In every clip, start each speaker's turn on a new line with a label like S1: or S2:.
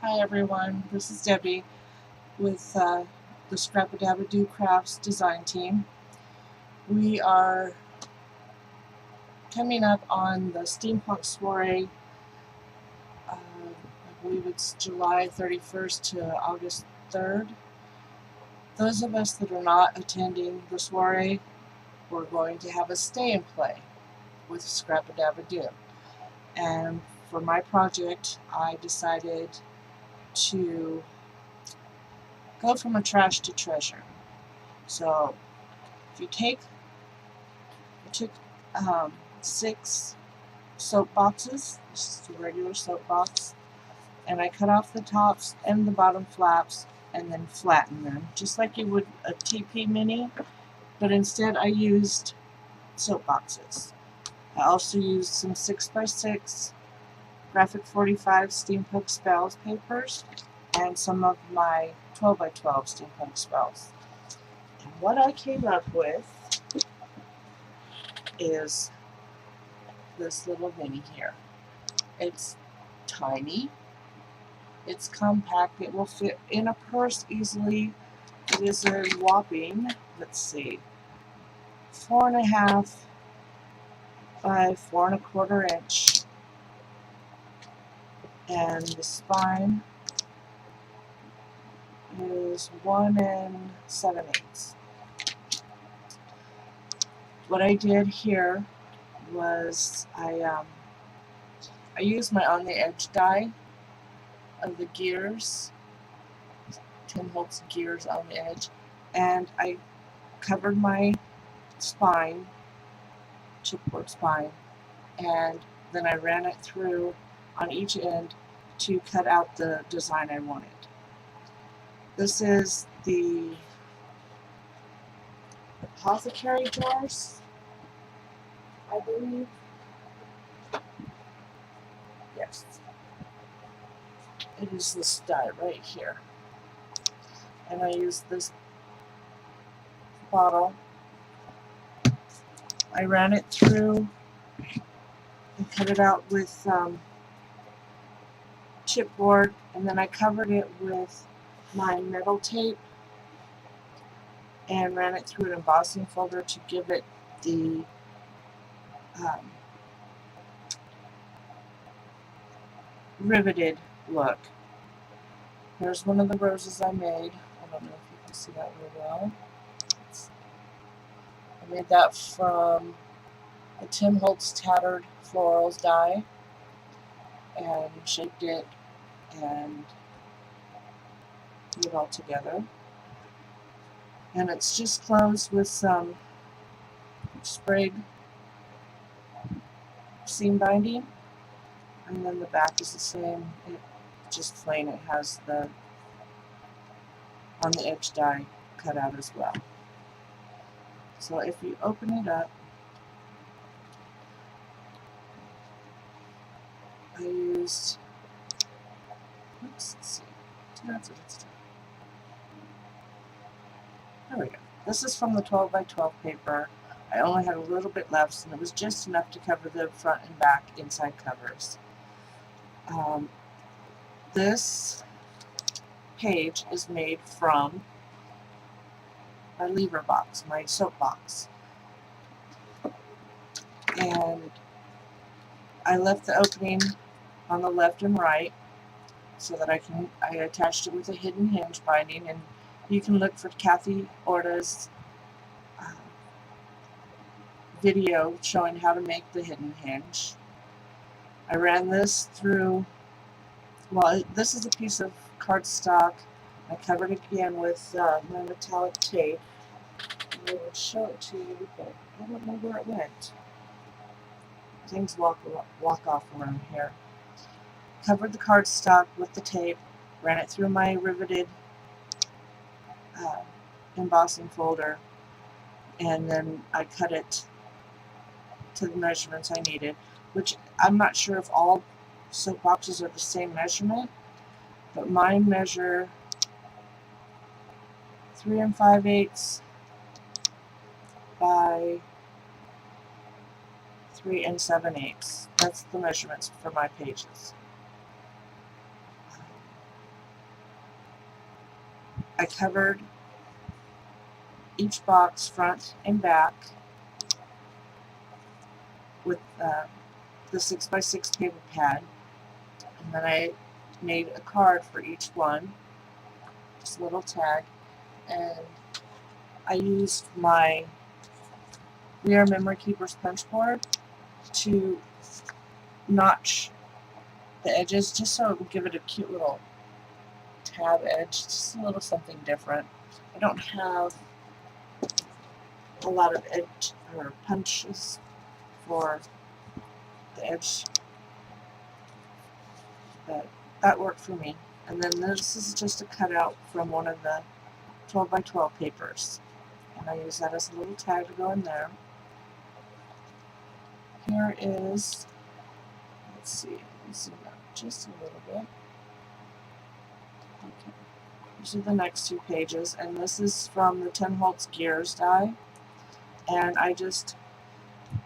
S1: Hi everyone, this is Debbie with the Scrap-A-Dab-A-Doo Crafts design team. We are coming up on the Steampunk Soiree. I believe it's July 31st to August 3rd. Those of us that are not attending the soiree, we're going to have a stay and play with Scrap-A-Dab-A-Doo. And for my project, I decided to go from a trash to treasure. So if you took 6 soap boxes, just a regular soap box, and I cut off the tops and the bottom flaps and then flattened them, just like you would a TP Mini, but instead I used soap boxes. I also used some 6x6 graphic 45 Steampunk spells papers and some of my 12x12 Steampunk spells. And what I came up with is this little mini here. It's tiny, it's compact, it will fit in a purse easily. It is a whopping, let's see, 4.5 by 4.25 inch, and the spine is 1 7/8. What I did here was I used my on the edge die of the gears, Tim Holtz gears on the edge, and I covered my spine, chipboard spine, and then I ran it through on each end to cut out the design I wanted. This is the apothecary jars, I believe. Yes. It is this die right here. And I used this bottle. I ran it through and cut it out with chipboard, and then I covered it with my metal tape and ran it through an embossing folder to give it the riveted look. Here's one of the roses I made. I don't know if you can see that real well. I made that from a Tim Holtz Tattered Florals die and shaped it and put it all together. And it's just closed with some sprayed seam binding, and then the back is the same. It's just plain. It has the on the edge die cut out as well. So if you open it up, I used, oops, let's see. There we go. This is from the 12x12 paper. I only had a little bit left, and it was just enough to cover the front and back inside covers. This page is made from my lever box, my soap box. And I left the opening on the left and right so that I attached it with a hidden hinge binding, and you can look for Kathy Orta's video showing how to make the hidden hinge. I ran this through, well, this is a piece of cardstock. I covered it again with my metallic tape. I will show it to you, but I don't know where it went. Things walk off around here. Covered the cardstock with the tape, ran it through my riveted embossing folder, and then I cut it to the measurements I needed, which I'm not sure if all soap boxes are the same measurement, but mine measure 3 5/8 by 3 7/8. That's the measurements for my pages. I covered each box front and back with the 6x6 paper pad, and then I made a card for each one, just a little tag, and I used my rear memory keeper's punch board to notch the edges just so it would give it a cute little tab edge, just a little something different. I don't have a lot of edge or punches for the edge, but that worked for me. And then this is just a cutout from one of the 12x12 papers, and I use that as a little tag to go in there. Here is, let's see, let me zoom out just a little bit. Okay, these are the next two pages, and this is from the 10 Holtz Gears die, and I just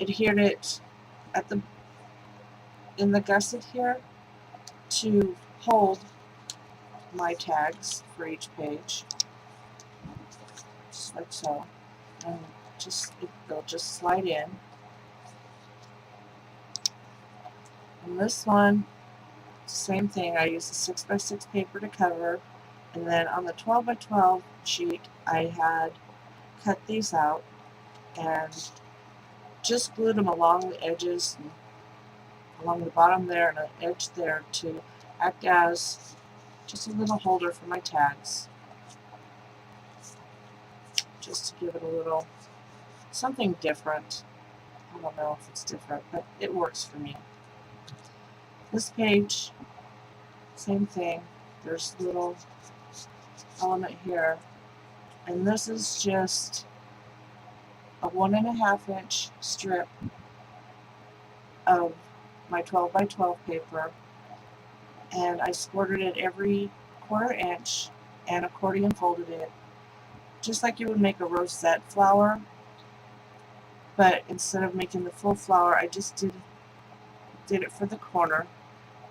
S1: adhered it at the in the gusset here to hold my tags for each page, just like so, and they'll just slide in. And this one, same thing. I used a 6x6 paper to cover, and then on the 12x12 sheet I had cut these out and just glued them along the edges, and along the bottom there and an edge there, to act as just a little holder for my tags, just to give it a little something different. I don't know if it's different, but it works for me. This page, same thing. There's a little element here, and this is just a 1.5 inch strip of my 12x12 paper, and I squirted it every 1/4 inch and accordion folded it just like you would make a rosette flower, but instead of making the full flower, I just did it for the corner,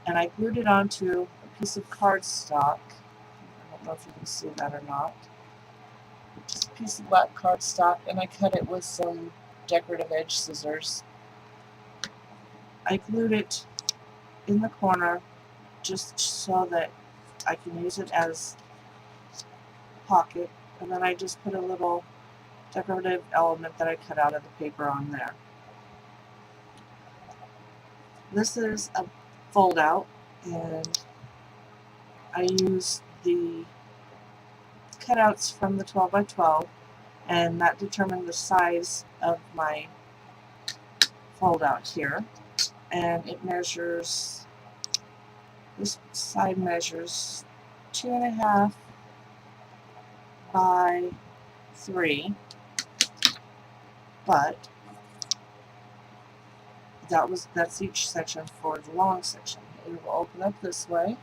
S1: and I glued it onto a piece of cardstock. I don't know if you can see that or not. Just a piece of black cardstock, and I cut it with some decorative edge scissors. I glued it in the corner just so that I can use it as a pocket, and then I just put a little decorative element that I cut out of the paper on there. This is a fold out, and I used the cutouts from the 12x12, and that determined the size of my fold out here, and it measures, this side measures 2.5 by 3, but that's each section for the long section. It will open up this way.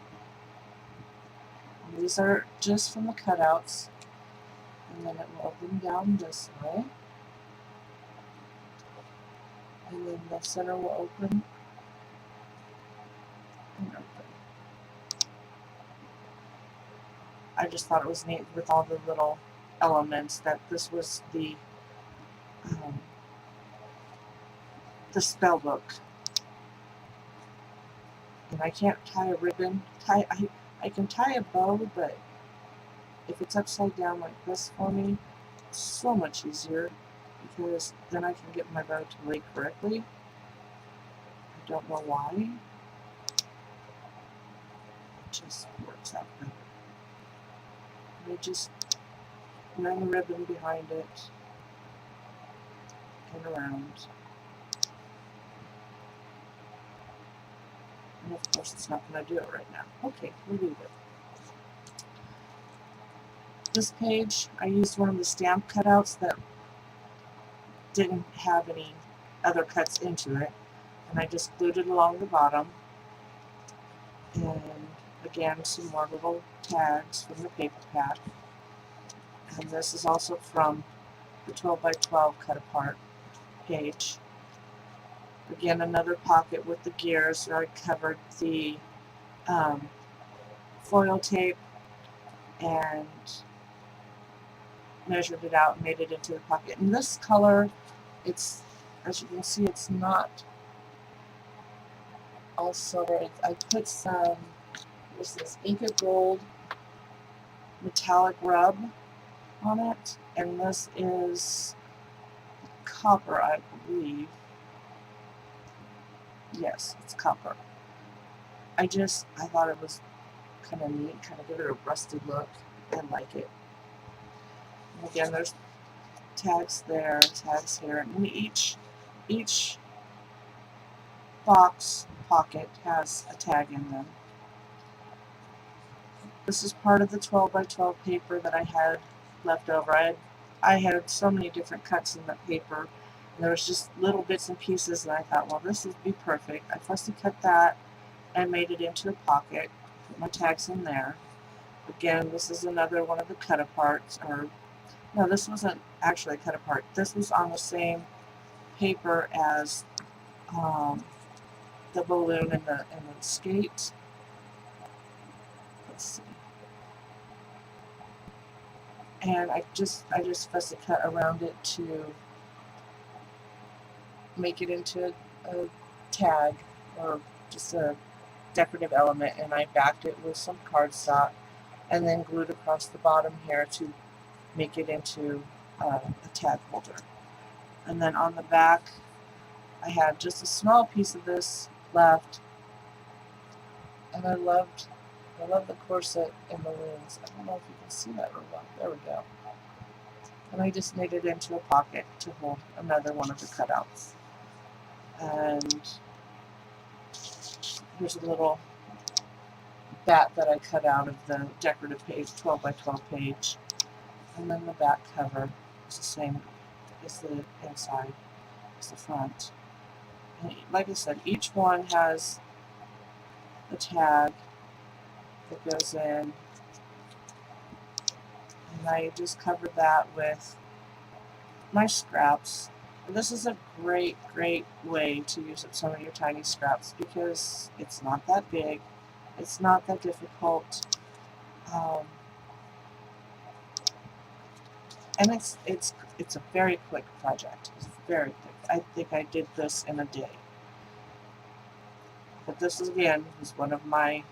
S1: And these are just from the cutouts, and then it will open down this way, and then the center will open and open. I just thought it was neat with all the little elements that this was the spell book. And I can't tie a ribbon. I can tie a bow, but if it's upside down like this for me, it's so much easier, because then I can get my bow to lay correctly. I don't know why. It just works out better. And I just run the ribbon behind it and around. And of course it's not going to do it right now. Okay, we'll leave it. This page, I used one of the stamp cutouts that didn't have any other cuts into it, and I just glued it along the bottom. And again, some more little tags from the paper pad. And this is also from the 12x12 cut apart page. Again, another pocket with the gears where I covered the foil tape and measured it out and made it into the pocket. And this color, it's, as you can see, it's not all silver. I put some, what's this, Inca Gold metallic rub on it, and this is copper, I believe. Yes, it's copper. I thought it was kind of neat, kind of give it a rusted look. I like it. And again, there's tags there, tags here, and each box pocket has a tag in them. This is part of the 12 by 12 paper that I had left over. I had so many different cuts in that paper, and there was just little bits and pieces, and I thought, well, this would be perfect. I fussy cut that and made it into a pocket, put my tags in there. Again, this is another one of the cut aparts, or no, this wasn't actually a cut apart. This was on the same paper as the balloon and the skate. Let's see. And I just fussy cut around it to make it into a tag or just a decorative element, and I backed it with some cardstock and then glued across the bottom here to make it into a tag holder. And then on the back I had just a small piece of this left, and I love the corset and balloons. I don't know if you can see that real well. There we go. And I just made it into a pocket to hold another one of the cutouts. And here's a little bat that I cut out of the decorative page, 12 by 12 page. And then the back cover is the same as the inside, as the front. And like I said, each one has a tag that goes in. And I just covered that with my scraps. And this is a great way to use up some of your tiny scraps because it's not that big, it's not that difficult, and it's a very quick project. It's very quick. I think I did this in a day. But this is, again, was one of my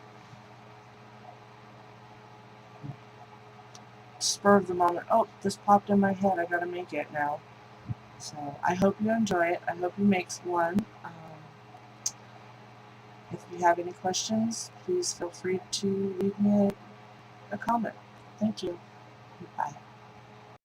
S1: spur of the moment. Oh, this popped in my head. I gotta make it now. So I hope you enjoy it. I hope you make one. If you have any questions, please feel free to leave me a comment. Thank you. Bye.